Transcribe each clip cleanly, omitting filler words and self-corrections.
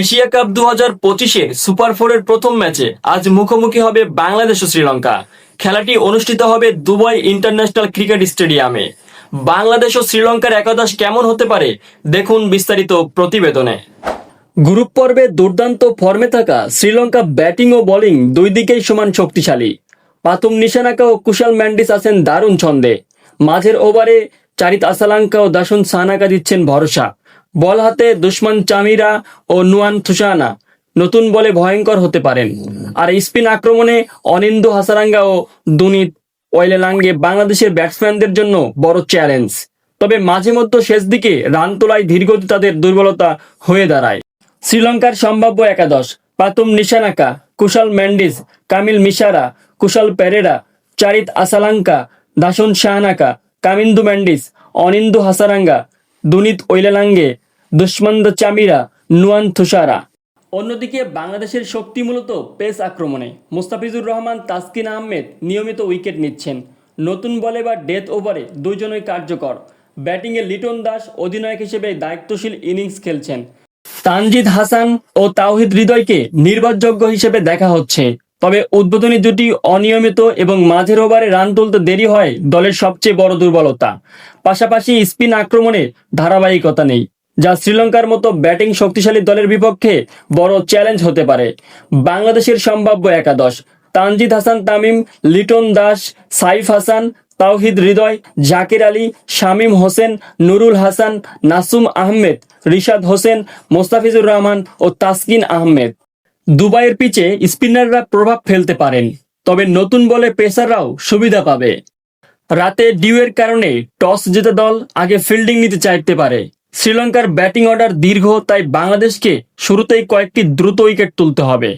Asia cup 2025-এর super ফোরের প্রথম ম্যাচে আজ মুখোমুখি হবে বাংলাদেশ ও শ্রীলঙ্কা। খেলাটি অনুষ্ঠিত হবে দুবাই ইন্টারন্যাশনাল ক্রিকেট স্টেডিয়ামে। বাংলাদেশ ও শ্রীলঙ্কার একাদশ কেমন হতে পারে দেখুন বিস্তারিত প্রতিবেদনে। গ্রুপ পর্বে দুর্দান্ত ফর্মে থাকা শ্রীলঙ্কা ব্যাটিং ও বোলিং দুই দিকেই সমান শক্তিশালী। পাতুম নিশানাকা ও কুশাল ম্যান্ডিস আছেন দারুণ ছন্দে। মাঝের ওভারে চারিত আসালাঙ্কা ও দাসুন সাহানাকা দিচ্ছেন ভরসা। বল হাতে দুশমান চামিরা ও নুয়ান থুসানা নতুন বলে ভয়ঙ্কর হতে পারেন। আর স্পিন আক্রমণে অনিন্দু হাসারাঙ্গা ও দুনিত ওয়েলেলাঙ্গে বাংলাদেশের ব্যাটসম্যানদের জন্য বড় চ্যালেঞ্জ। তবে মাঝে মধ্যে শেষ দিকে রান তোলায় ধীরগতি তাদের দুর্বলতা হয়ে দাঁড়ায়। শ্রীলঙ্কার সম্ভাব্য একাদশ: পাতুম নিশানাকা, কুশাল ম্যান্ডিস, কামিল মিশারা, কুশাল পেরেরা, চারিত আসালাঙ্কা, দাসুন শাহানাকা, কামিন্দু ম্যান্ডিস, অনিন্দু হাসারাঙ্গা, দুনিত ওয়েলেলাঙ্গে, দুশমন্দ চামিরা, নুয়ান থুসারা। অন্যদিকে বাংলাদেশের শক্তি মূলত পেস আক্রমণে। মুস্তাফিজুর রহমান, তাসকিন আহমেদ নিয়মিত উইকেট নিচ্ছেন। নতুন বলে বা ডেথ ওভারে দুইজনই কার্যকর। ব্যাটিংয়ে লিটন দাস অধিনায়ক হিসেবে দায়িত্বশীল ইনিংস খেলছেন। তানজিদ হাসান ও তাওহিদ হৃদয়কে নির্ভরযোগ্য হিসেবে দেখা হচ্ছে। তবে উদ্বোধনী জুটি অনিয়মিত এবং মাঝের ওভারে রান তুলতে দেরি হয় দলের সবচেয়ে বড় দুর্বলতা। পাশাপাশি স্পিন আক্রমণে ধারাবাহিকতা নেই, যা শ্রীলঙ্কার মতো ব্যাটিং শক্তিশালী দলের বিপক্ষে বড় চ্যালেঞ্জ হতে পারে। বাংলাদেশের সম্ভাব্য একাদশ: তানজিদ হাসান তামিম, লিটন দাস, সাইফ হাসান, তাওহিদ হৃদয়, জাকির আলী, শামীম হোসেন, নুরুল হাসান, নাসুম আহমেদ, রিশাদ হোসেন, মোস্তাফিজুর রহমান ও তাসকিন আহমেদ। দুবাইয়ের পিচে স্পিনাররা প্রভাব ফেলতে পারেন, তবে নতুন বলে পেসাররাও সুবিধা পাবে। রাতে ডিউয়ের কারণে টস জেতা দল আগে ফিল্ডিং নিতে চাইতে পারে। শ্রীলঙ্কার ব্যাটিং অর্ডার দীর্ঘ, তাই বাংলাদেশকে শুরুতেই কয়েকটি দ্রুত উইকেট তুলতে হবে।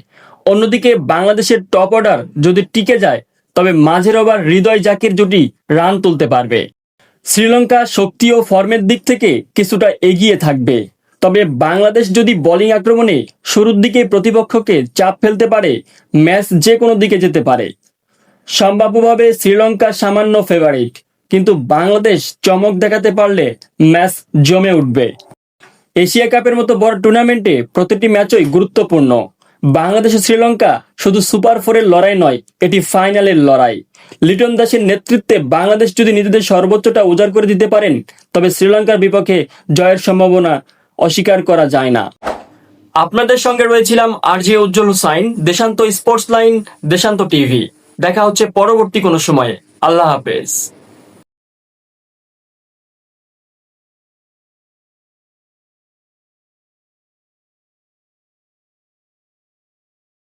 অন্যদিকে বাংলাদেশের টপ অর্ডার যদি টিকে যায়, তবে মাঝের ওভার হৃদয় জাকির জুটি রান তুলতে পারবে। শ্রীলঙ্কা শক্তি ও ফর্মের দিক থেকে কিছুটা এগিয়ে থাকবে, তবে বাংলাদেশ যদি বোলিং আক্রমণে শুরুর দিকে প্রতিপক্ষকে চাপ ফেলতে পারে, ম্যাচ যে কোনো দিকে যেতে পারে। সম্ভাব্যভাবে শ্রীলঙ্কা সামান্য ফেভারিট, কিন্তু বাংলাদেশ চমক দেখাতে পারলে ম্যাচ জমে উঠবে। এশিয়া কাপের মতো বড় টুর্নামেন্টে প্রতিটি ম্যাচই গুরুত্বপূর্ণ। বাংলাদেশ ও শ্রীলঙ্কা শুধু সুপার ফোরের লড়াই নয়, এটি ফাইনালের লড়াই। লিটন দাসের নেতৃত্বে বাংলাদেশ যদি নিজেদের সর্বোচ্চটা উজাড় করে দিতে পারেন, তবে শ্রীলঙ্কার বিপক্ষে জয়ের সম্ভাবনা অস্বীকার করা যায় না। আপনাদের সঙ্গে রয়েছিলাম আরজে উজ্জ্বল হুসাইন, দেশান্ত স্পোর্টস লাইন, দেশান্ত টিভি। দেখা হচ্ছে পরবর্তী কোনো সময়ে। আল্লাহ হাফেজ।